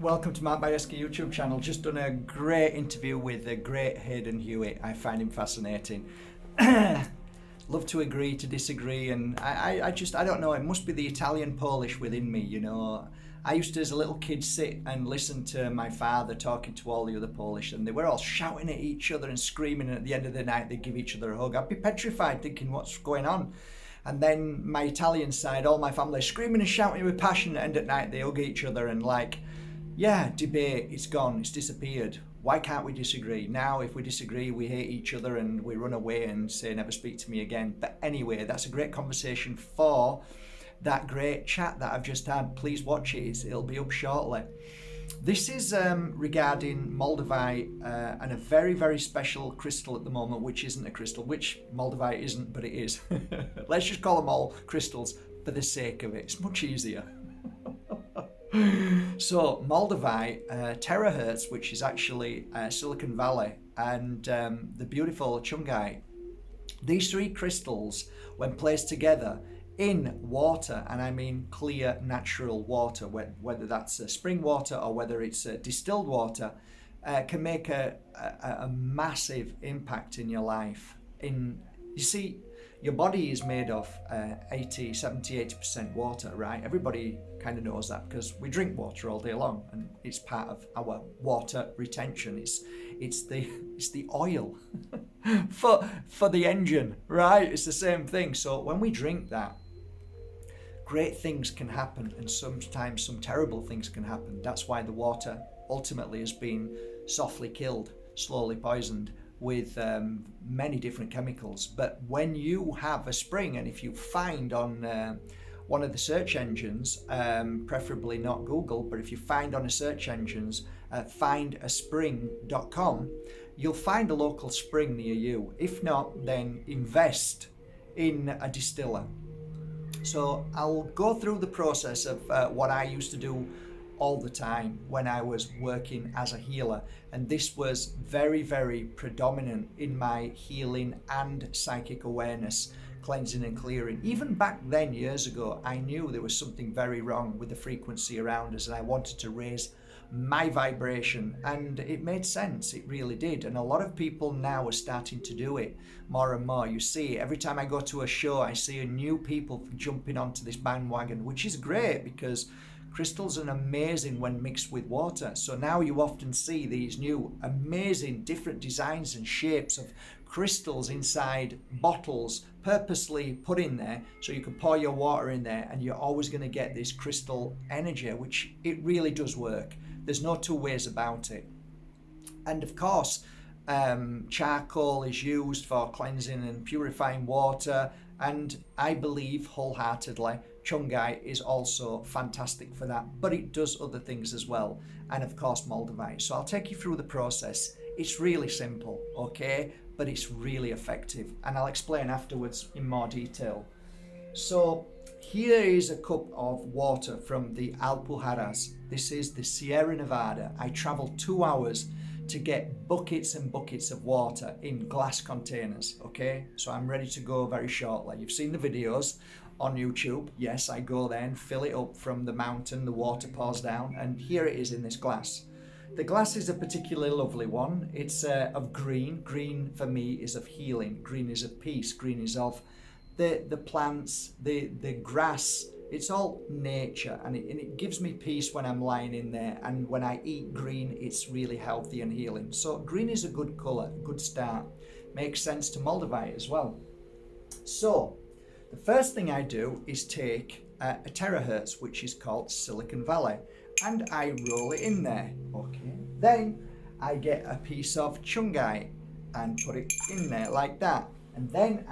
Welcome to my Bajerski YouTube channel. Just done a great interview with the great Hayden Hewitt. I find him fascinating. Love to agree to disagree, and I don't know, it must be the Italian Polish within me, you know. I used to, as a little kid, sit and listen to my father talking to all the other Polish, and they were all shouting at each other and screaming, and at the end of the night they'd give each other a hug. I'd be petrified thinking, what's going on? And then my Italian side, all my family screaming and shouting with passion, and at night they hug each other and yeah, debate, it's gone, it's disappeared. Why can't we disagree? Now, if we disagree, we hate each other and we run away and say, never speak to me again. But anyway, that's a great conversation for that great chat that I've just had. Please watch it, it'll be up shortly. This is regarding Moldavite and a very, very special crystal at the moment, which isn't a crystal, which Moldavite isn't, but it is. Let's just call them all crystals for the sake of it. It's much easier. So Moldavite, terahertz, which is actually Silicon Valley, and the beautiful chungite. These three crystals, when placed together in water, and I mean clear natural water, whether that's spring water or whether it's distilled water, can make a massive impact in your life. You see, your body is made of 80% water, right? Everybody kind of knows that because we drink water all day long, and it's part of our water retention. It's the oil for the engine, right? It's the same thing. So when we drink that, great things can happen, and sometimes some terrible things can happen. That's why the water ultimately has been softly killed, slowly poisoned with many different chemicals. But when you have a spring, and if you find on one of the search engines, preferably not Google, but if you find on a search engines, findaspring.com, you'll find a local spring near you. If not, then invest in a distiller. So I'll go through the process of what I used to do all the time when I was working as a healer, and this was very, very predominant in my healing and psychic awareness, cleansing and clearing. Even back then, years ago, I knew there was something very wrong with the frequency around us, and I wanted to raise my vibration, and it made sense. It really did. And a lot of people now are starting to do it more and more. You see, every time I go to a show, I see new people jumping onto this bandwagon, which is great because crystals are amazing when mixed with water. So now you often see these new amazing different designs and shapes of crystals inside bottles purposely put in there, so you can pour your water in there and you're always going to get this crystal energy, which it really does work. There's no two ways about it. And of course, charcoal is used for cleansing and purifying water, and I believe wholeheartedly chungite is also fantastic for that, but it does other things as well. And of course Moldavite. So I'll take you through the process. It's really simple, okay, but it's really effective, and I'll explain afterwards in more detail. So here is a cup of water from the Alpujarras. This is the Sierra Nevada. I traveled 2 hours to get buckets and buckets of water in glass containers, okay? So I'm ready to go very shortly. You've seen the videos on YouTube. Yes, I go there and fill it up from the mountain, the water pours down, and here it is in this glass. The glass is a particularly lovely one. It's of green. Green for me is of healing. Green is of peace. Green is of the plants, the grass. It's all nature, and it gives me peace when I'm lying in there, and when I eat green, it's really healthy and healing. So green is a good colour, a good start. Makes sense to Moldavite as well. So the first thing I do is take a terahertz, which is called Silicon Valley, and I roll it in there, okay? Then I get a piece of chungite and put it in there like that. And then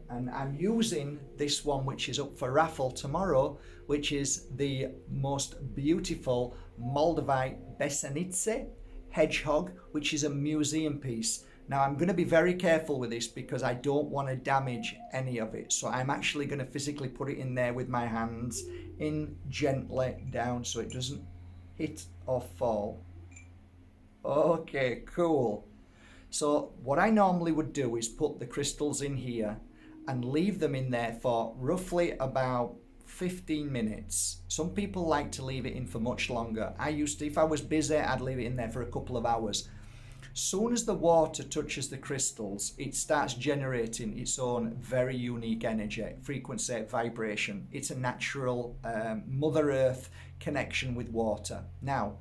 and I'm using this one, which is up for raffle tomorrow, which is the most beautiful Moldavite Besenice hedgehog, which is a museum piece. Now I'm going to be very careful with this because I don't want to damage any of it. So I'm actually going to physically put it in there with my hands in gently down so it doesn't hit or fall. Okay, cool. So what I normally would do is put the crystals in here and leave them in there for roughly about 15 minutes. Some people like to leave it in for much longer. I used to, if I was busy, I'd leave it in there for a couple of hours. Soon as the water touches the crystals, it starts generating its own very unique energy, frequency, vibration. It's a natural Mother Earth connection with water. Now,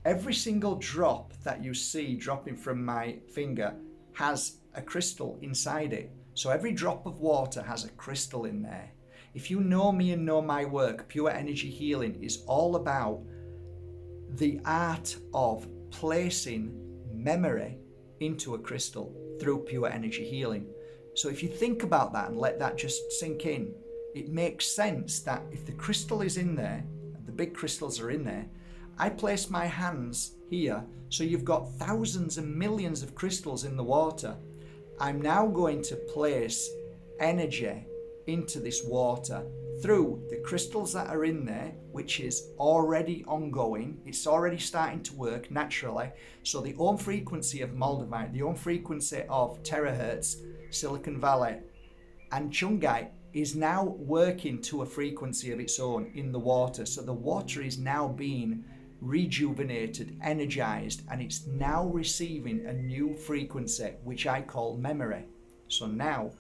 every single drop that you see dropping from my finger has a crystal inside it. So every drop of water has a crystal in there. If you know me and know my work, Pure Energy Healing is all about the art of placing memory into a crystal through Pure Energy Healing. So if you think about that and let that just sink in, it makes sense that if the crystal is in there, the big crystals are in there, I place my hands here, so you've got thousands and millions of crystals in the water. I'm now going to place energy into this water through the crystals that are in there, which is already ongoing. It's already starting to work naturally. So the own frequency of Moldavite, the own frequency of terahertz, Silicon Valley, and Chungite is now working to a frequency of its own in the water. So the water is now being rejuvenated, energized, and it's now receiving a new frequency, which I call memory. So now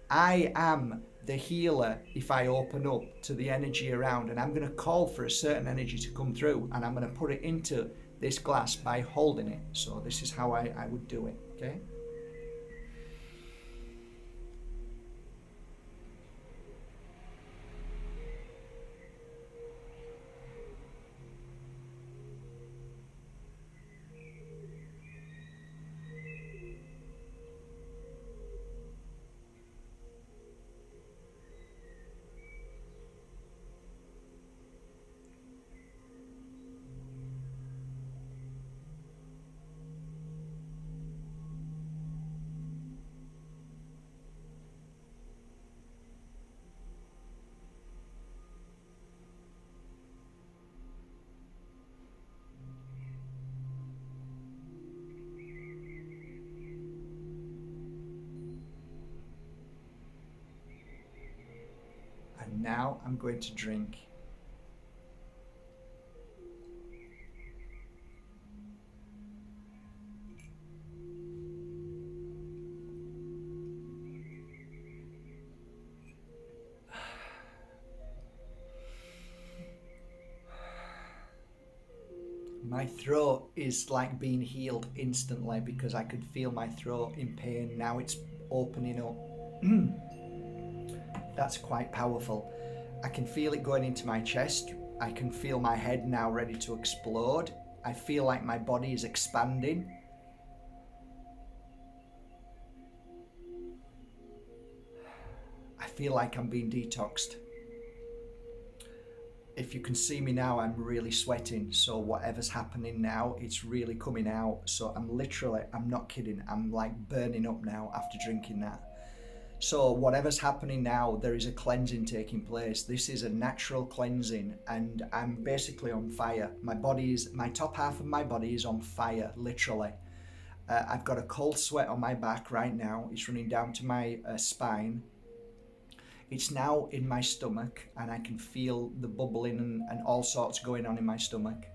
I am the healer if I open up to the energy around, and I'm going to call for a certain energy to come through, and I'm going to put it into this glass by holding it. So this is how I would do it, okay? And now I'm going to drink. My throat is like being healed instantly because I could feel my throat in pain. Now it's opening up. That's quite powerful. I can feel it going into my chest. I can feel my head now ready to explode. I feel like my body is expanding. I feel like I'm being detoxed. If you can see me now, I'm really sweating. So whatever's happening now, it's really coming out. So I'm not kidding. I'm like burning up now after drinking that. So whatever's happening now, there is a cleansing taking place. This is a natural cleansing, and I'm basically on fire. My top half of my body is on fire, literally. I've got a cold sweat on my back right now. It's running down to my spine. It's now in my stomach, and I can feel the bubbling and all sorts going on in my stomach.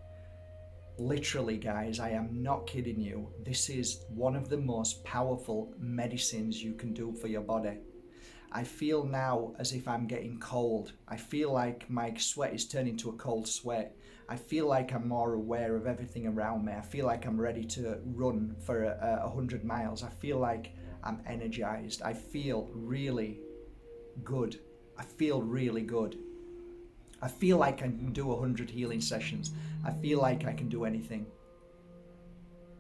Literally, guys, I am not kidding you. This is one of the most powerful medicines you can do for your body. I feel now as if I'm getting cold. I feel like my sweat is turning to a cold sweat. I feel like I'm more aware of everything around me. I feel like I'm ready to run for 100 miles. I feel like I'm energized. I feel really good. I feel really good. I feel like I can do 100 healing sessions. I feel like I can do anything.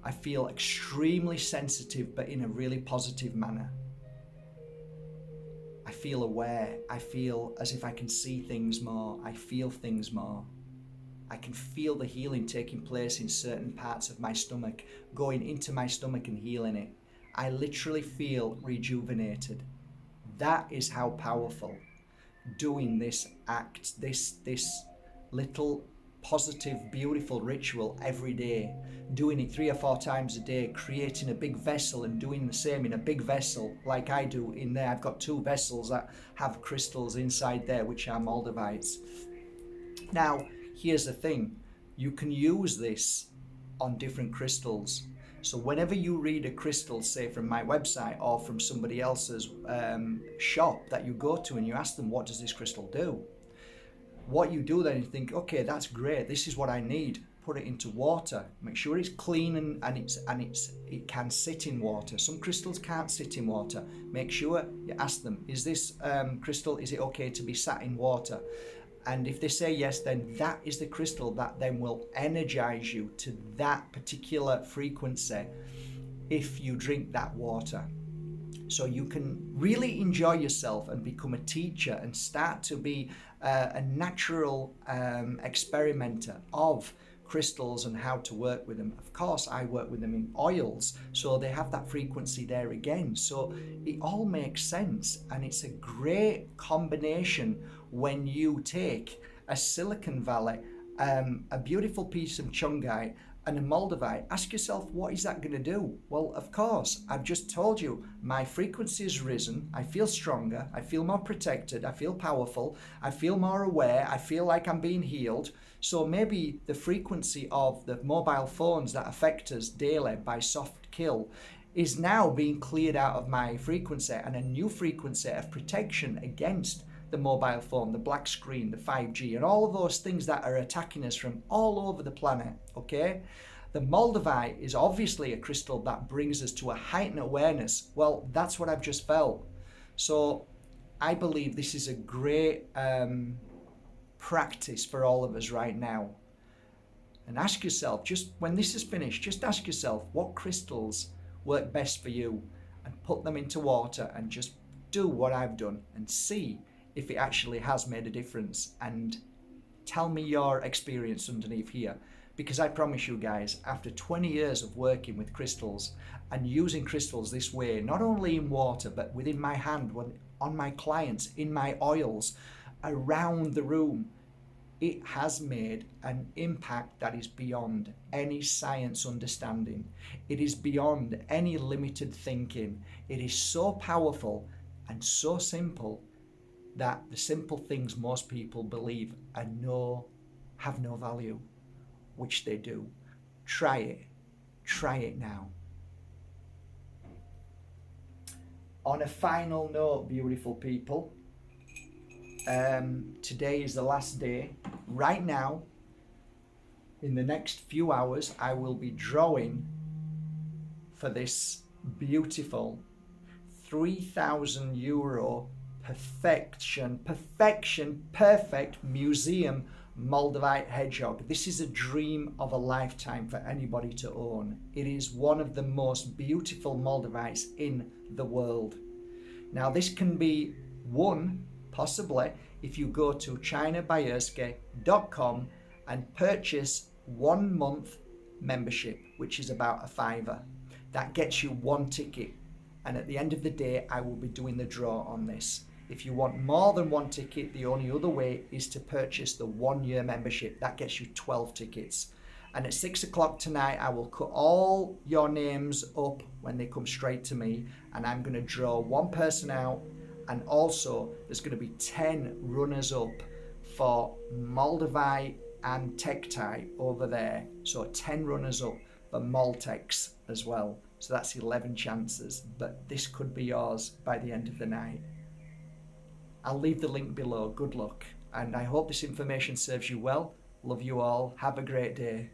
I feel extremely sensitive, but in a really positive manner. I feel aware. I feel as if I can see things more. I feel things more. I can feel the healing taking place in certain parts of my stomach, going into my stomach and healing it. I literally feel rejuvenated. That is how powerful doing this act, this little positive, beautiful ritual every day, doing it 3 or 4 times a day, creating a big vessel and doing the same in a big vessel like I do in there. I've got 2 vessels that have crystals inside there, which are Moldavites. Now, here's the thing. You can use this on different crystals. So whenever you read a crystal, say from my website or from somebody else's shop that you go to and you ask them, what does this crystal do? What you do then, you think, okay, that's great. This is what I need. Put it into water. Make sure it's clean and it can sit in water. Some crystals can't sit in water. Make sure you ask them, is this crystal, is it okay to be sat in water? And if they say yes, then that is the crystal that then will energize you to that particular frequency if you drink that water. So you can really enjoy yourself and become a teacher and start to be a natural experimenter of crystals and how to work with them. Of course, I work with them in oils, so they have that frequency there again. So it all makes sense, and it's a great combination when you take a silicon valley, a beautiful piece of chungite, and a moldavite. Ask yourself, what is that going to do? Well, of course, I've just told you, my frequency has risen. I feel stronger. I feel more protected. I feel powerful. I feel more aware. I feel like I'm being healed. So maybe the frequency of the mobile phones that affect us daily by soft kill is now being cleared out of my frequency, and a new frequency of protection against the mobile phone, the black screen, the 5G, and all of those things that are attacking us from all over the planet, okay? The Moldavite is obviously a crystal that brings us to a heightened awareness. Well, that's what I've just felt. So I believe this is a great practice for all of us right now. And ask yourself, just when this is finished, just ask yourself, what crystals work best for you? And put them into water and just do what I've done and see if it actually has made a difference, and tell me your experience underneath here, because I promise you guys, after 20 years of working with crystals and using crystals this way, not only in water but within my hand, on my clients, in my oils, around the room, it has made an impact that is beyond any science understanding. It is beyond any limited thinking. It is so powerful and so simple that the simple things most people believe and have no value, which they do. Try it now. On a final note, beautiful people, today is the last day. Right now, in the next few hours, I will be drawing for this beautiful €3,000 perfect museum Moldavite hedgehog. This is a dream of a lifetime for anybody to own. It is one of the most beautiful Moldavites in the world. Now, this can be won possibly if you go to Bajerski.com and purchase 1 month membership, which is about $5. That gets you 1 ticket, and at the end of the day I will be doing the draw on this. If you want more than 1 ticket, the only other way is to purchase the 1-year membership. That gets you 12 tickets. And at 6 o'clock tonight, I will cut all your names up when they come straight to me, and I'm going to draw 1 person out. And also, there's going to be 10 runners up for Moldavite and Tektite over there. So 10 runners up for Moltex as well. So that's 11 chances, but this could be yours by the end of the night. I'll leave the link below. Good luck. And I hope this information serves you well. Love you all. Have a great day.